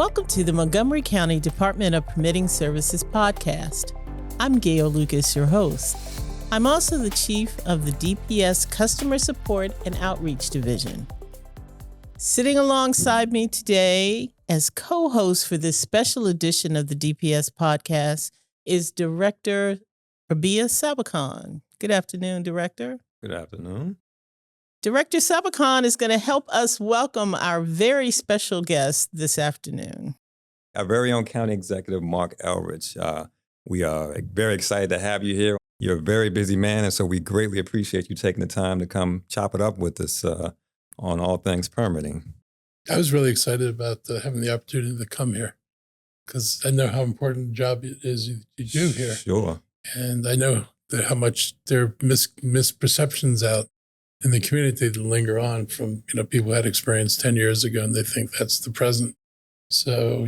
Welcome to the Montgomery County Department of Permitting Services podcast. I'm Gail Lucas, your host. I'm also the chief of the DPS Customer Support and Outreach Division. Sitting alongside me today as co-host for this special edition of the DPS podcast is Director Rabbiah Sabbakhan. Good afternoon, Director. Good afternoon. Director Sabbakhan is going to help us welcome our very special guest this afternoon. Our very own County Executive Marc Elrich. We are very excited to have you here. You're a very busy man, and so we greatly appreciate you taking the time to come chop it up with us on all things permitting. I was really excited about having the opportunity to come here because I know how important a job it is you do here. Sure. And I know how much there are misperceptions out in the community that linger on from, people who had experience 10 years ago and they think that's the present. So,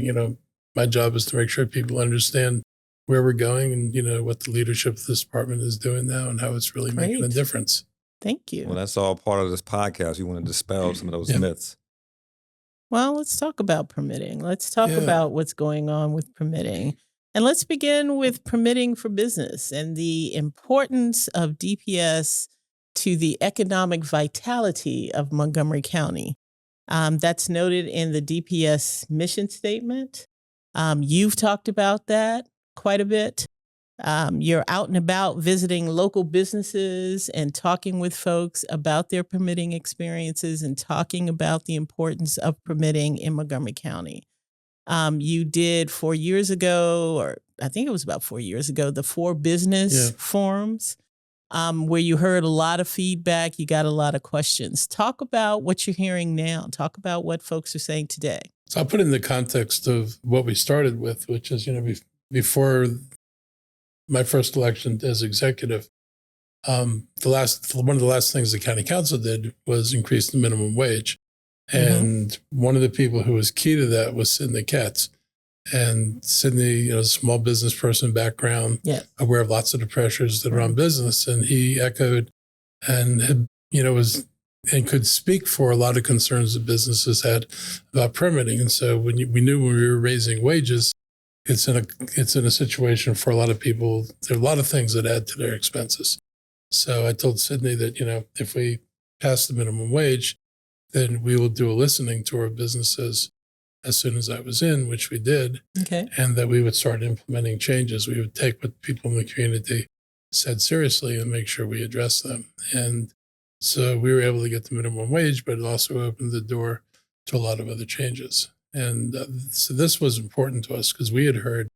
my job is to make sure people understand where we're going and, what the leadership of this department is doing now and how it's really making a difference. Thank you. Well, that's all part of this podcast. We want to dispel some of those myths. Well, let's talk about permitting. Let's talk about what's going on with permitting. And let's begin with permitting for business and the importance of DPS to the economic vitality of Montgomery County. That's noted in the DPS mission statement. You've talked about that quite a bit. You're out and about visiting local businesses and talking with folks about their permitting experiences and talking about the importance of permitting in Montgomery County. You did 4 years ago, or I think it was about 4 years ago, the 4 business forums. Where you heard a lot of feedback, you got a lot of questions. Talk about what you're hearing now. Talk about what folks are saying today. So I'll put it in the context of what we started with, which is, before my first election as executive, one of the last things the county council did was increase the minimum wage. And one of the people who was key to that was Sidney Katz. And Sidney, small business person background, aware of lots of the pressures that are on business. And he echoed and had, could speak for a lot of concerns that businesses had about permitting. And so we knew when we were raising wages, it's in a situation for a lot of people, there are a lot of things that add to their expenses. So I told Sidney that, if we pass the minimum wage, then we will do a listening tour of businesses as soon as I was in, which we did, and that we would start implementing changes. We would take what people in the community said seriously and make sure we address them. And so we were able to get the minimum wage, but it also opened the door to a lot of other changes. And so this was important to us because we had heard,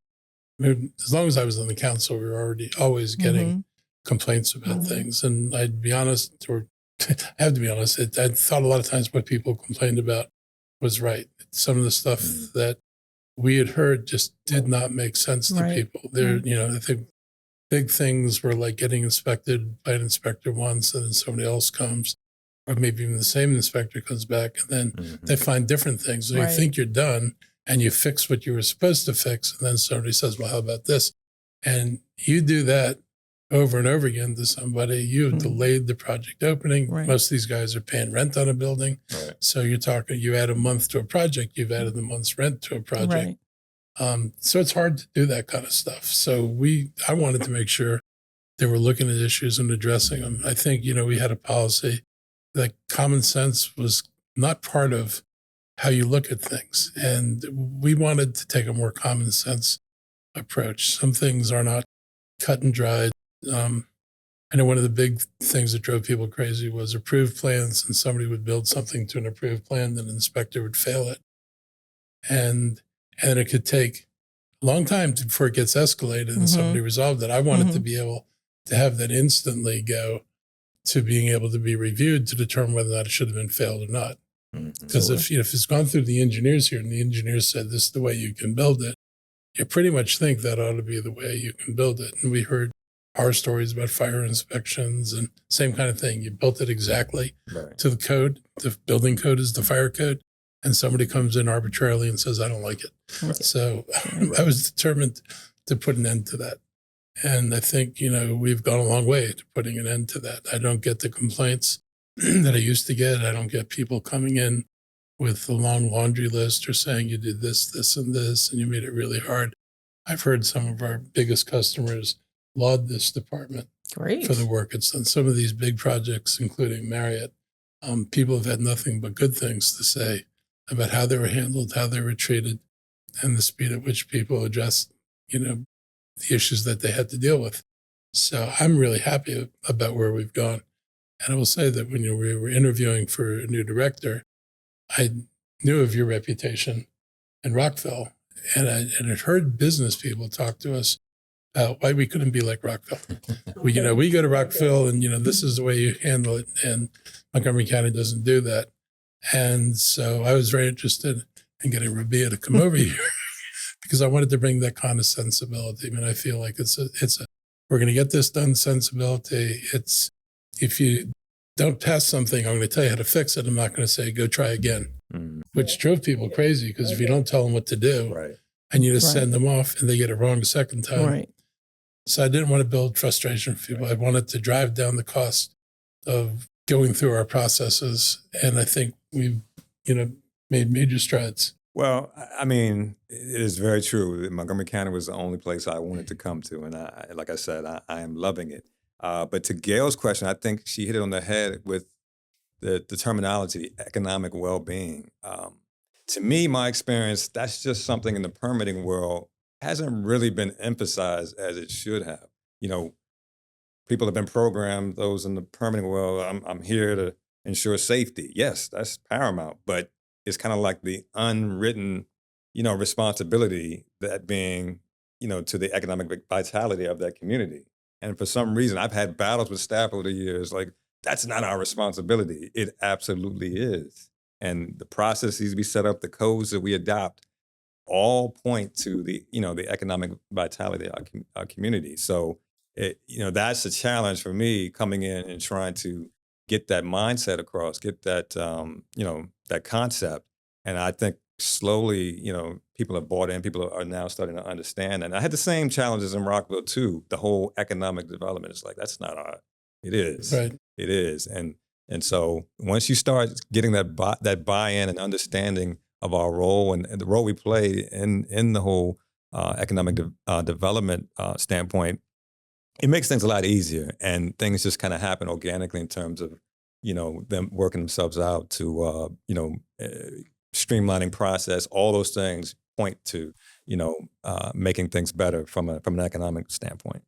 as long as I was on the council, we were always getting complaints about things. And I'd be honest, or I have to be honest, I thought a lot of times what people complained about was right. Some of the stuff that we had heard just did not make sense to people. There, I think big things were like getting inspected by an inspector once and then somebody else comes, or maybe even the same inspector comes back and then they find different things. So you think you're done and you fix what you were supposed to fix. And then somebody says, well, how about this? And you do that over and over again to somebody, you have delayed the project opening. Most of these guys are paying rent on a building. So you're talking, you add a month to a project, you've added a month's rent to a project. So it's hard to do that kind of stuff. So I wanted to make sure they were looking at issues and addressing them. I think, we had a policy that common sense was not part of how you look at things. And we wanted to take a more common sense approach. Some things are not cut and dried. I know one of the big things that drove people crazy was approved plans, and somebody would build something to an approved plan, then an inspector would fail it. And it could take a long time before it gets escalated and somebody resolved it. I wanted to be able to have that instantly go to being able to be reviewed to determine whether or not it should have been failed or not. Because if it's gone through the engineers here and the engineers said this is the way you can build it, you pretty much think that ought to be the way you can build it. And we heard horror stories about fire inspections and same kind of thing. You built it exactly to the code. The building code is the fire code. And somebody comes in arbitrarily and says, I don't like it. So I was determined to put an end to that. And I think, we've gone a long way to putting an end to that. I don't get the complaints that I used to get. I don't get people coming in with a long laundry list or saying you did this, this, and this, and you made it really hard. I've heard some of our biggest customers laud this department Great. for the work it's done. Some of these big projects, including Marriott, people have had nothing but good things to say about how they were handled, how they were treated, and the speed at which people addressed, the issues that they had to deal with. So I'm really happy about where we've gone. And I will say that when we were interviewing for a new director, I knew of your reputation in Rockville, and I had heard business people talk to us about why we couldn't be like Rockville. We go to Rockville, and this is the way you handle it, and Montgomery County doesn't do that. And so I was very interested in getting Rabbiah to come over here because I wanted to bring that kind of sensibility. I mean, I feel like it's a we're going to get this done sensibility. It's, if you don't pass something, I'm going to tell you how to fix it. I'm not going to say, go try again, which drove people crazy because if you don't tell them what to do, Right. and you just send them off and they get it wrong the second time. Right. So I didn't want to build frustration for people. I wanted to drive down the cost of going through our processes. And I think we've, made major strides. Well, I mean, it is very true. Montgomery County was the only place I wanted to come to. And like I said, I am loving it. But to Gail's question, I think she hit it on the head with the terminology, economic well-being. To me, my experience, that's just something in the permitting world hasn't really been emphasized as it should have. People have been programmed, those in the permitting world, I'm here to ensure safety. Yes, that's paramount, but it's kind of like the unwritten, responsibility, that being, to the economic vitality of that community. And for some reason, I've had battles with staff over the years, like, that's not our responsibility. It absolutely is. And the processes we set up, the codes that we adopt, all point to the, the economic vitality of our community. So, that's a challenge for me coming in and trying to get that mindset across, get that, that concept. And I think slowly, people have bought in, people are now starting to understand. And I had the same challenges in Rockville too. The whole economic development is like, that's not it is. Right. It is. And so once you start getting that buy-in and understanding of our role and the role we play in the whole economic development standpoint, it makes things a lot easier, and things just kind of happen organically in terms of, them working themselves out to, streamlining process. All those things point to, making things better from an economic standpoint.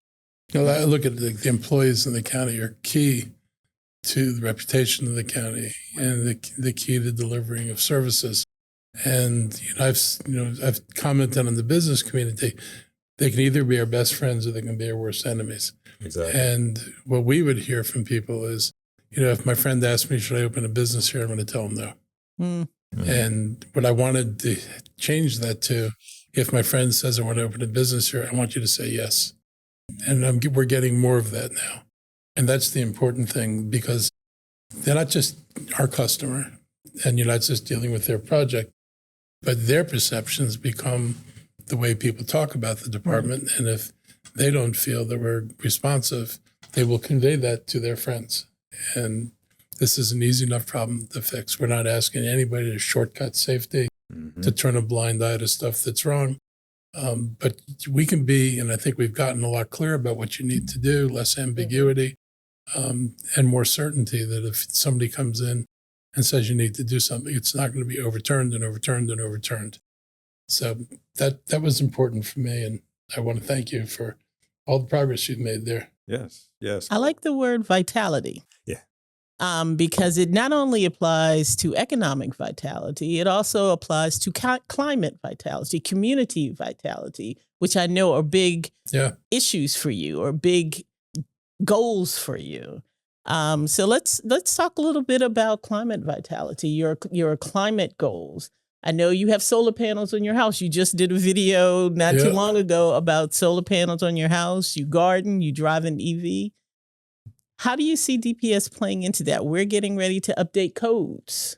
I look at the employees in the county are key to the reputation of the county and the key to delivering of services. And I've commented on the business community. They can either be our best friends or they can be our worst enemies. Exactly. And what we would hear from people is, if my friend asked me, should I open a business here? I'm going to tell him no. Mm-hmm. And what I wanted to change that to, if my friend says I want to open a business here, I want you to say yes. And we're getting more of that now. And that's the important thing, because they're not just our customer and you're not just dealing with their project, but their perceptions become the way people talk about the department. And if they don't feel that we're responsive, they will convey that to their friends. And this is an easy enough problem to fix. We're not asking anybody to shortcut safety, to turn a blind eye to stuff that's wrong. But we can be, and I think we've gotten a lot clearer about what you need to do, less ambiguity, and more certainty that if somebody comes in and says you need to do something, it's not going to be overturned and overturned and overturned. So that was important for me, and I want to thank you for all the progress you've made there. Yes. I like the word vitality. Yeah. Because it not only applies to economic vitality, it also applies to climate vitality, community vitality, which I know are big issues for you or big goals for you. So let's talk a little bit about climate vitality, your climate goals. I know you have solar panels on your house. You just did a video not too long ago about solar panels on your house. You garden, you drive an EV. How do you see DPS playing into that? We're getting ready to update codes,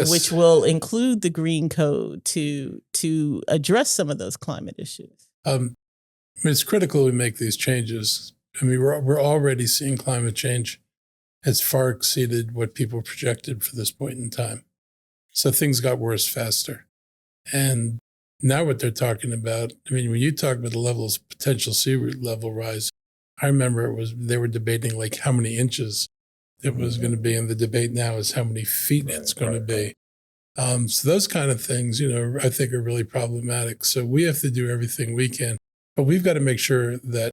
which will include the green code to address some of those climate issues. It's critical we make these changes. I mean, we're already seeing climate change has far exceeded what people projected for this point in time. So things got worse faster. And now what they're talking about, I mean, when you talk about the levels, potential sea level rise, I remember they were debating like how many inches it was going to be. And the debate now is how many feet it's going to be. So those kind of things, I think are really problematic. So we have to do everything we can, but we've got to make sure that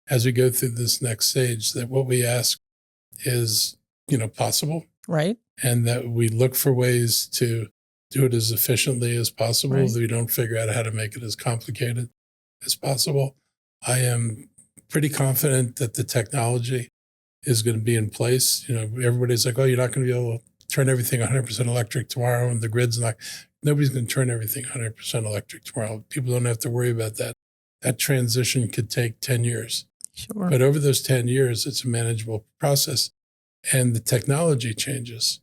as we go through this next stage, that what we ask is, possible. Right. And that we look for ways to do it as efficiently as possible. Right. That we don't figure out how to make it as complicated as possible. I am pretty confident that the technology is going to be in place. Everybody's like, oh, you're not going to be able to turn everything 100% electric tomorrow, and the grid's not. Nobody's going to turn everything 100% electric tomorrow. People don't have to worry about that. That transition could take 10 years. Sure. But over those 10 years, it's a manageable process. And the technology changes,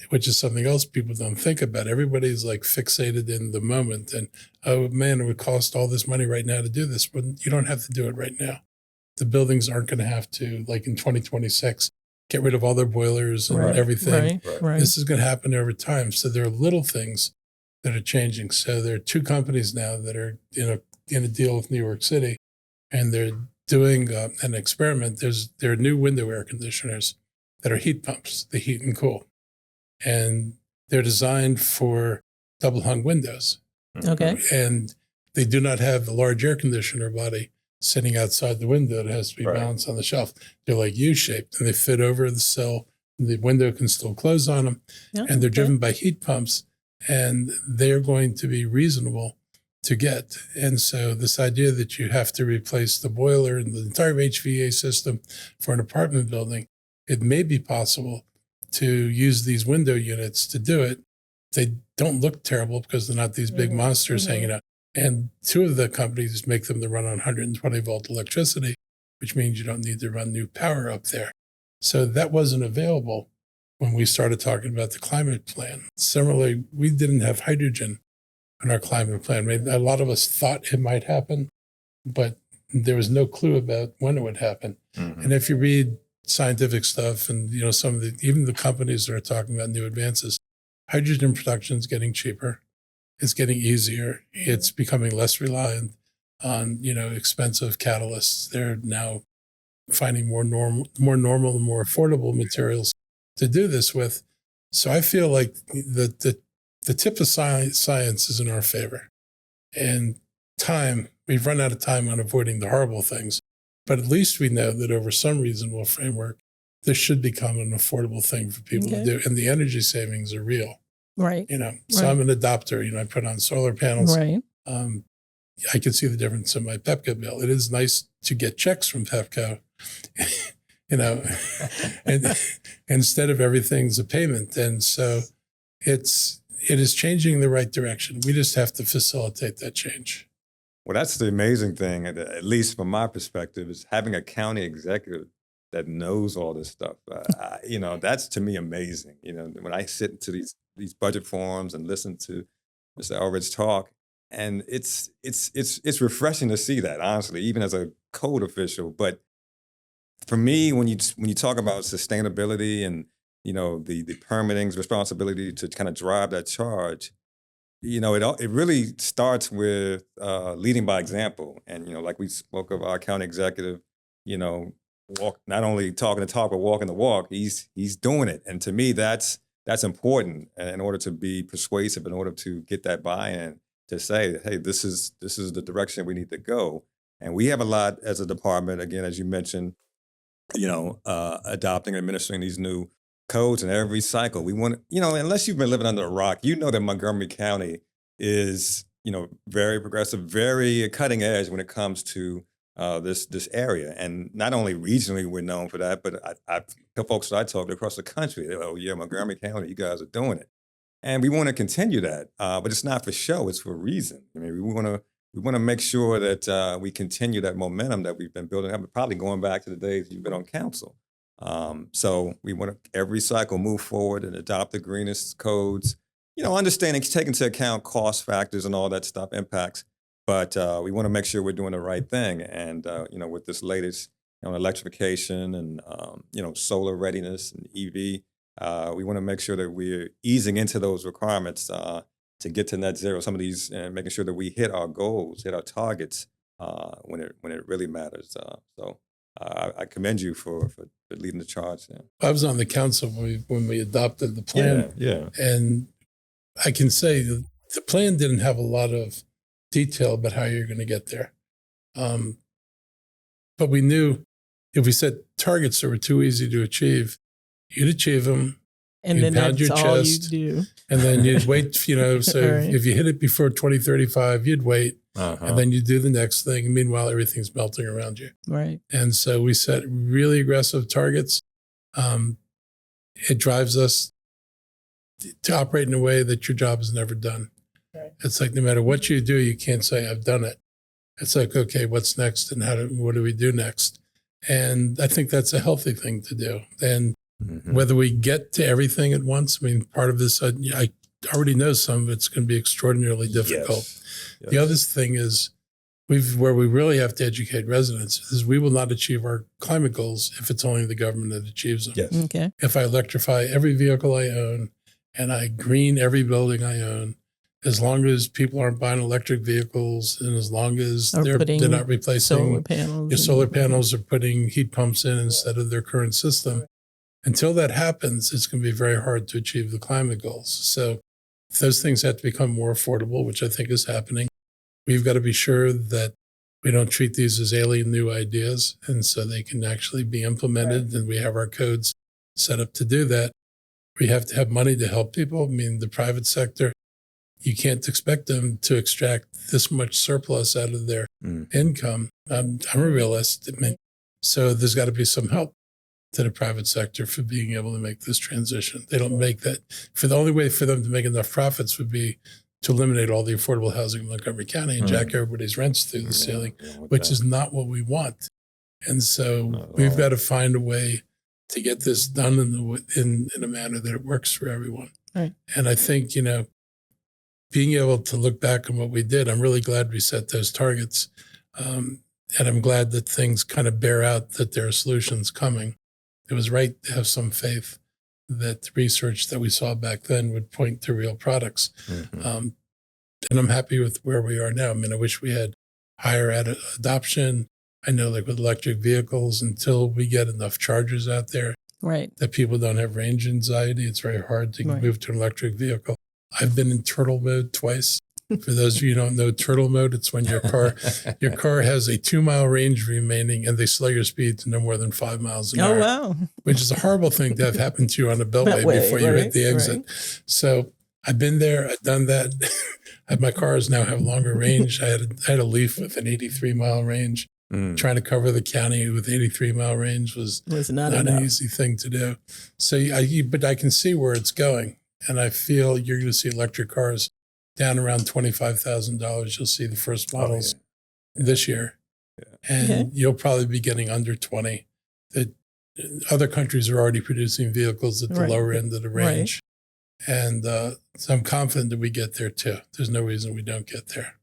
which is something else people don't think about. Everybody's like fixated in the moment and, oh man, it would cost all this money right now to do this, but you don't have to do it right now. The buildings aren't going to have to, like in 2026, get rid of all their boilers and everything. Right. This is going to happen over time. So there are little things that are changing. So there are two companies now that are in a deal with New York City, and they're doing an experiment. There are new window air conditioners that are heat pumps, they heat and cool. And they're designed for double hung windows. Okay. And they do not have the large air conditioner body sitting outside the window. It has to be balanced on the shelf. They're like U-shaped, and they fit over the sill. The window can still close on them. Yeah, and they're driven by heat pumps, and they're going to be reasonable to get. And so this idea that you have to replace the boiler and the entire HVAC system for an apartment building, it may be possible to use these window units to do it. They don't look terrible because they're not these big monsters hanging out. And two of the companies make them to run on 120 volt electricity, which means you don't need to run new power up there. So that wasn't available when we started talking about the climate plan. Similarly, we didn't have hydrogen in our climate plan. I mean, a lot of us thought it might happen, but there was no clue about when it would happen. Mm-hmm. And if you read scientific stuff and, some of even the companies that are talking about new advances, hydrogen production is getting cheaper. It's getting easier. It's becoming less reliant on, expensive catalysts. They're now finding more normal and more affordable materials to do this with. So I feel like the tip of science is in our favor. And we've run out of time on avoiding the horrible things. But at least we know that over some reasonable framework, this should become an affordable thing for people to do. And the energy savings are real. Right. So I'm an adopter. I put on solar panels. Right. I can see the difference in my Pepco bill. It is nice to get checks from Pepco, and instead of everything's a payment. And so it is changing in the right direction. We just have to facilitate that change. Well, that's the amazing thing, at least from my perspective, is having a county executive that knows all this stuff. That's to me amazing. When I sit into these budget forums and listen to Mr. Elrich talk, and it's refreshing to see that, honestly, even as a code official. But for me, when you talk about sustainability and the permitting's responsibility to kind of drive that charge, it really starts with leading by example. And, like we spoke of our county executive, not only talking the talk, but walking the walk. He's doing it. And to me, that's important in order to be persuasive, in order to get that buy-in, to say, hey, this is the direction we need to go. And we have a lot as a department, again, as you mentioned, adopting and administering these new codes in every cycle. We want, unless you've been living under a rock, that Montgomery County is, very progressive, very cutting edge when it comes to this area. And not only regionally we're known for that, but the folks that I talk to across the country, they're like, oh yeah, Montgomery County, you guys are doing it. And we want to continue that, but it's not for show, it's for a reason. I mean, we want to make sure that we continue that momentum that we've been building up, probably going back to the days you've been on council. So we want to every cycle move forward and adopt the greenest codes, understanding, taking into account cost factors and all that stuff, impacts. But we want to make sure we're doing the right thing. And, with this latest electrification and, solar readiness and EV, We want to make sure that we're easing into those requirements to get to net zero. Some of these, and making sure that we hit our goals, hit our targets when it really matters. I commend you for leading the charge there. I was on the council when we adopted the plan. Yeah. And I can say the plan didn't have a lot of detail about how you're going to get there. But we knew if we set targets that were too easy to achieve, you'd achieve them. And you'd then pound that's your all chest, you do. and then you'd wait, so Right. if you hit it before 2035, you'd wait, Uh-huh. and then you do the next thing. Meanwhile, everything's melting around you. Right. And so we set really aggressive targets. It drives us to operate in a way that your job is never done. Right. It's like no matter what you do, you can't say, I've done it. It's like, okay, what's next and what do we do next? And I think that's a healthy thing to do. And whether we get to everything at once, I mean, part of this, I already know some of it's going to be extraordinarily difficult. Yes. The other thing is, where we really have to educate residents is we will not achieve our climate goals if it's only the government that achieves them. Yes. Okay. If I electrify every vehicle I own and I green every building I own, as long as people aren't buying electric vehicles and as long as Or they're putting not replacing Solar panels. your solar panels are putting heat pumps in instead of their current system. Until that happens, it's going to be very hard to achieve the climate goals. So those things have to become more affordable, which I think is happening. We've got to be sure that we don't treat these as alien new ideas, and so they can actually be implemented, and we have our codes set up to do that. We have to have money to help people. I mean, the private sector, you can't expect them to extract this much surplus out of their income. I'm a realist. I mean, so there's got to be some help to the private sector for being able to make this transition. They don't make that. The only way for them to make enough profits would be to eliminate all the affordable housing in Montgomery County and jack everybody's rents through the ceiling, which is not what we want. And so we've got to find a way to get this done in a manner that it works for everyone. Right. And I think, being able to look back on what we did, I'm really glad we set those targets. And I'm glad that things kind of bear out that there are solutions coming. It was right to have some faith that the research that we saw back then would point to real products. And I'm happy with where we are now. I mean, I wish we had higher adoption. I know, like with electric vehicles, until we get enough chargers out there Right. that people don't have range anxiety, it's very hard to move to an electric vehicle. I've been in turtle mode twice. For those of you who don't know turtle mode, it's when your car has a 2-mile range remaining and they slow your speed to no more than 5 miles an hour. Oh, wow. Which is a horrible thing to have happen to you on a beltway before you hit the exit. Right. So I've been there. I've done that. My cars now have longer range. I had a Leaf with an 83-mile range. Trying to cover the county with 83-mile range was not an easy thing to do. So, but I can see where it's going. And I feel you're going to see electric cars down around $25,000. You'll see the first models this year. And you'll probably be getting under 20. Other countries are already producing vehicles at the lower end of the range. And so I'm confident that we get there too. There's no reason we don't get there.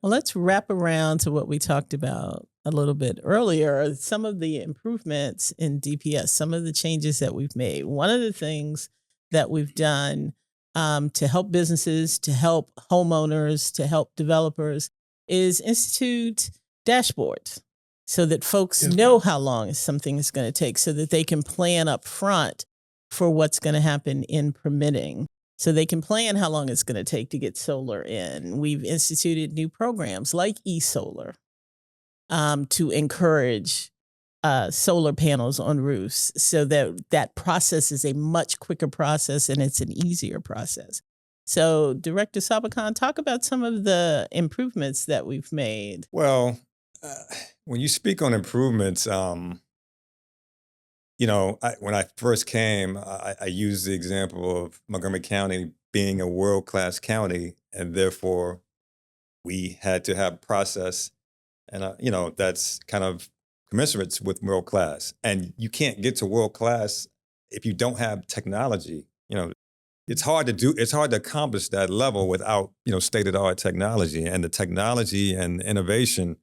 Well, let's wrap around to what we talked about a little bit earlier, some of the improvements in DPS, some of the changes that we've made. One of the things that we've done to help businesses, to help homeowners, to help developers is institute dashboards so that folks know how long something is going to take, so that they can plan up front for what's going to happen in permitting. So they can plan how long it's going to take to get solar in. We've instituted new programs like eSolar to encourage solar panels on roofs, so that process is a much quicker process and it's an easier process. So Director Sabbakhan, talk about some of the improvements that we've made. Well, when you speak on improvements, when I first came, I used the example of Montgomery County being a world-class county, and therefore we had to have process, and that's kind of commensurate with world-class. And you can't get to world-class if you don't have technology. It's hard to accomplish that level without state-of-the-art technology, and the technology and innovation,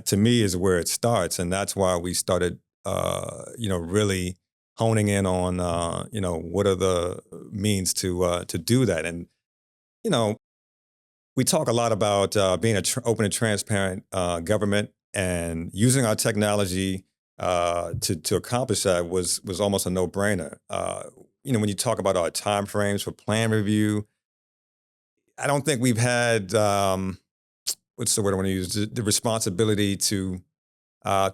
to me, is where it starts, and that's why we started really honing in on, what are the means to do that. And, you know, we talk a lot about being an open and transparent government, and using our technology to accomplish that was almost a no-brainer. When you talk about our timeframes for plan review, I don't think we've had what's the word I want to use, the responsibility to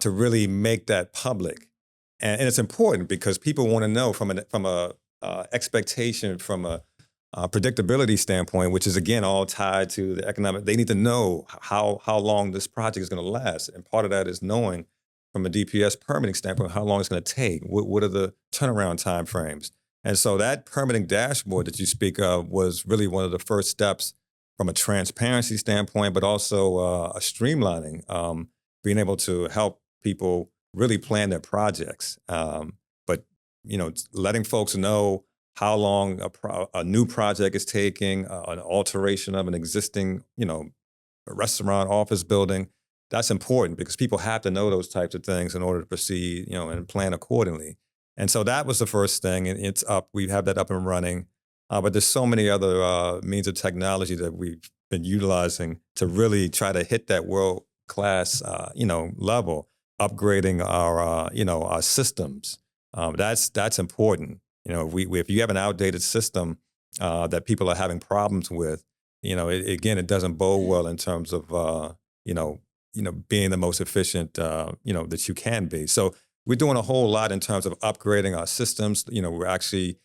really make that public, and it's important because people want to know from a expectation, from a predictability standpoint, which is again all tied to the economic. They need to know how long this project is going to last, and part of that is knowing from a DPS permitting standpoint how long it's going to take. What are the turnaround time frames? And so that permitting dashboard that you speak of was really one of the first steps from a transparency standpoint, but also a streamlining, being able to help people really plan their projects. But letting folks know how long a new project is taking, an alteration of an existing, a restaurant, office building. That's important because people have to know those types of things in order to proceed, and plan accordingly. And so that was the first thing, and it's up. We have that up and running. But there's so many other means of technology that we've been utilizing to really try to hit that world-class, level, upgrading our systems. That's important. If you have an outdated system that people are having problems with, it doesn't bode well in terms of, being the most efficient, that you can be. So we're doing a whole lot in terms of upgrading our systems. We're actually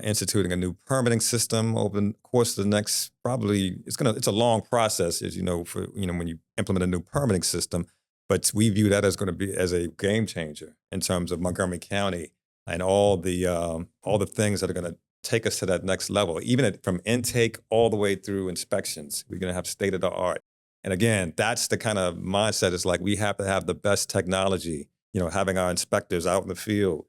instituting a new permitting system over the course of the next, probably, it's a long process, as you know, for, when you implement a new permitting system, but we view that as going to be as a game changer in terms of Montgomery County and all the things that are going to take us to that next level, even from intake all the way through inspections. We're going to have state of the art. And again, that's the kind of mindset. It's like we have to have the best technology, having our inspectors out in the field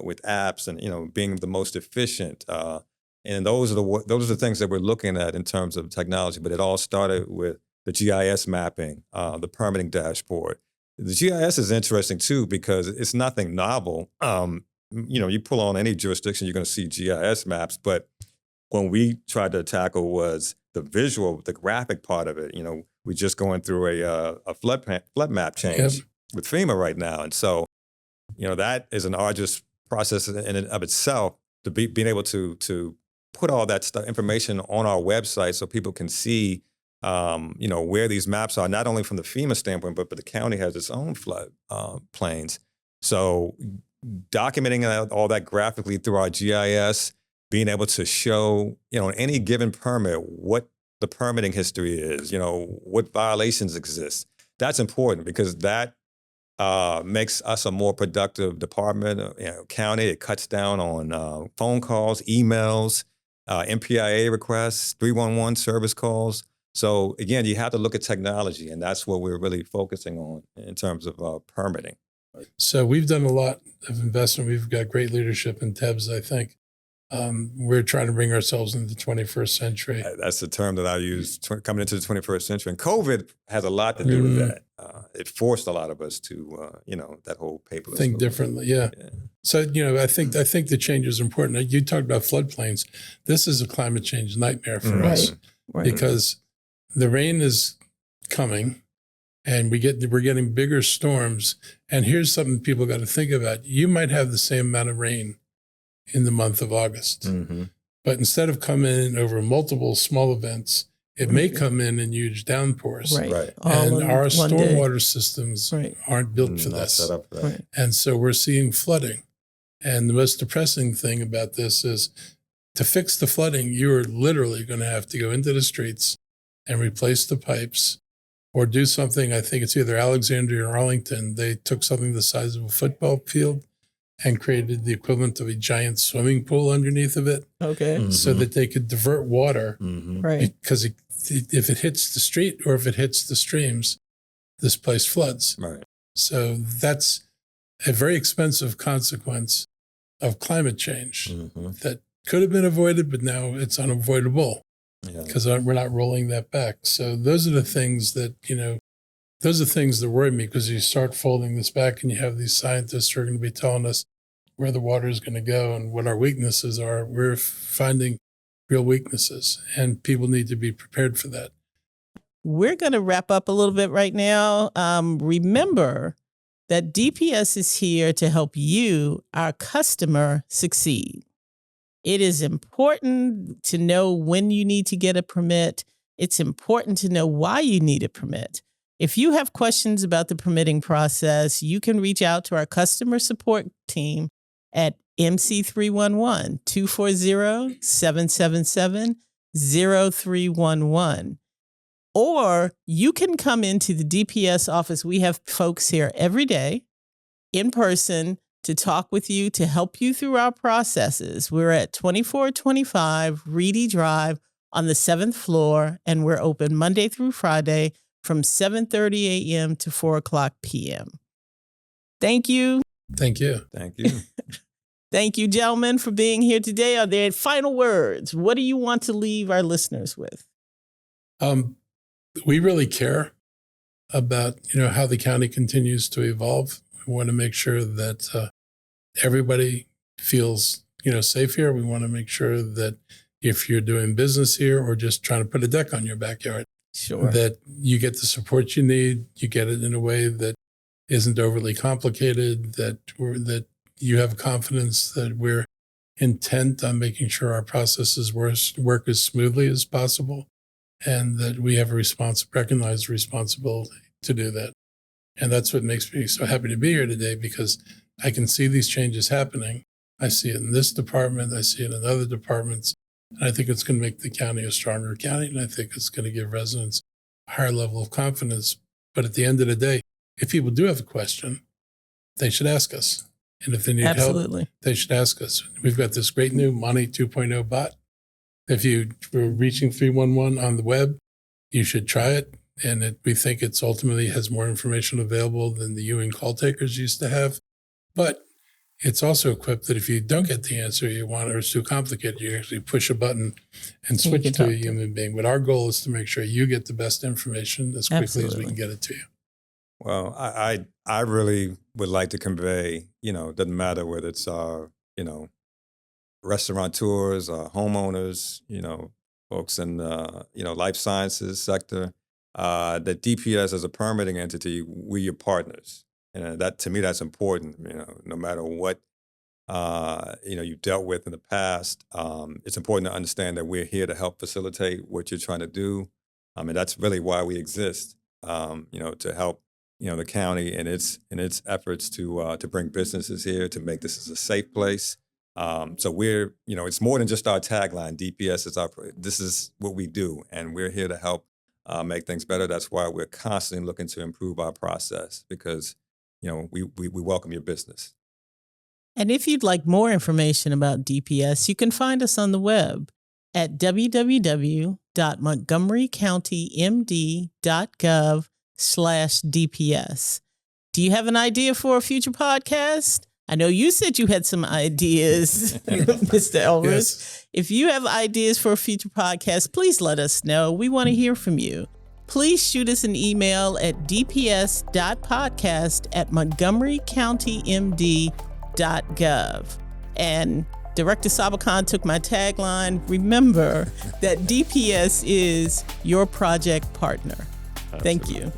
with apps and, being the most efficient. And those are the things that we're looking at in terms of technology. But it all started with the GIS mapping, the permitting dashboard. The GIS is interesting too because it's nothing novel. You pull on any jurisdiction, you're going to see GIS maps. But when we tried to tackle was the visual, the graphic part of it. We're just going through a flood map change with FEMA right now, and so that is an arduous process in and of itself. To being able to put all that information on our website so people can see, where these maps are, not only from the FEMA standpoint, but the county has its own flood plains. So documenting all that graphically through our GIS, being able to show, in any given permit, what the permitting history is, what violations exist. That's important because that makes us a more productive department, county. It cuts down on phone calls, emails, MPIA requests, 311 service calls. So again, you have to look at technology, and that's what we're really focusing on in terms of permitting. So we've done a lot of investment. We've got great leadership in TEBS, I think. We're trying to bring ourselves into the 21st century. That's the term that I use, coming into the 21st century. And COVID has a lot to do with that. It forced a lot of us to, that whole paperless think differently. Yeah. So, I think the change is important. You talked about floodplains. This is a climate change nightmare for us because the rain is coming and we're getting bigger storms. And here's something people got to think about. You might have the same amount of rain in the month of August. Mm-hmm. But instead of coming in over multiple small events, it may come in huge downpours. Right. And our stormwater systems aren't built for this. Set up for that. And so we're seeing flooding. And the most depressing thing about this is to fix the flooding, you're literally going to have to go into the streets and replace the pipes or do something. I think it's either Alexandria or Arlington. They took something the size of a football field and created the equivalent of a giant swimming pool underneath of it. Okay. Mm-hmm. So that they could divert water. Mm-hmm. Right. Because if it hits the street or if it hits the streams, this place floods. Right. So that's a very expensive consequence of climate change that could have been avoided, but now it's unavoidable because we're not rolling that back. So those are the things that, those are things that worry me because you start folding this back and you have these scientists who are going to be telling us where the water is going to go and what our weaknesses are. We're finding real weaknesses, and people need to be prepared for that. We're going to wrap up a little bit right now. Remember that DPS is here to help you, our customer, succeed. It is important to know when you need to get a permit. It's important to know why you need a permit. If you have questions about the permitting process, you can reach out to our customer support team at MC311-240-777-0311. Or you can come into the DPS office. We have folks here every day in person to talk with you, to help you through our processes. We're at 2425 Reedy Drive on the 7th floor, and we're open Monday through Friday from 7:30 a.m. to 4 o'clock p.m. Thank you. Thank you. Thank you. Thank you, gentlemen, for being here today. Are there final words? What do you want to leave our listeners with? We really care about, how the county continues to evolve. We want to make sure that everybody feels, safe here. We want to make sure that if you're doing business here or just trying to put a deck on your backyard, Sure. that you get the support you need, you get it in a way that isn't overly complicated, that you have confidence that we're intent on making sure our processes work as smoothly as possible, and that we have a recognized responsibility to do that. And that's what makes me so happy to be here today, because I can see these changes happening. I see it in this department. I see it in other departments. And I think it's going to make the county a stronger county. And I think it's going to give residents a higher level of confidence. But at the end of the day, if people do have a question, they should ask us. And if they need help, they should ask us. We've got this great new Money 2.0 bot. If you were reaching 311 on the web, you should try it. And we think it's ultimately has more information available than the Ewing call takers used to have. But it's also equipped that if you don't get the answer you want or it's too complicated, you actually push a button and switch to a human being. But our goal is to make sure you get the best information as quickly as we can get it to you. Well, I really would like to convey, doesn't matter whether it's restaurateurs, homeowners, folks in life sciences sector, that DPS as a permitting entity, we're your partners. And that, to me, that's important. No matter what, you've dealt with in the past, it's important to understand that we're here to help facilitate what you're trying to do. And that's really why we exist, to help, the county in its efforts to bring businesses here, to make this as a safe place. So we're, it's more than just our tagline. DPS is this is what we do, and we're here to help make things better. That's why we're constantly looking to improve our process, because we welcome your business. And if you'd like more information about DPS, you can find us on the web at www.montgomerycountymd.gov/DPS. Do you have an idea for a future podcast? I know you said you had some ideas, Mr. Elrich. Yes. If you have ideas for a future podcast, please let us know. We want to hear from you. Please shoot us an email at dps.podcast@montgomerycountymd.gov. And Director Sabbakhan took my tagline. Remember that DPS is your project partner. Thank you.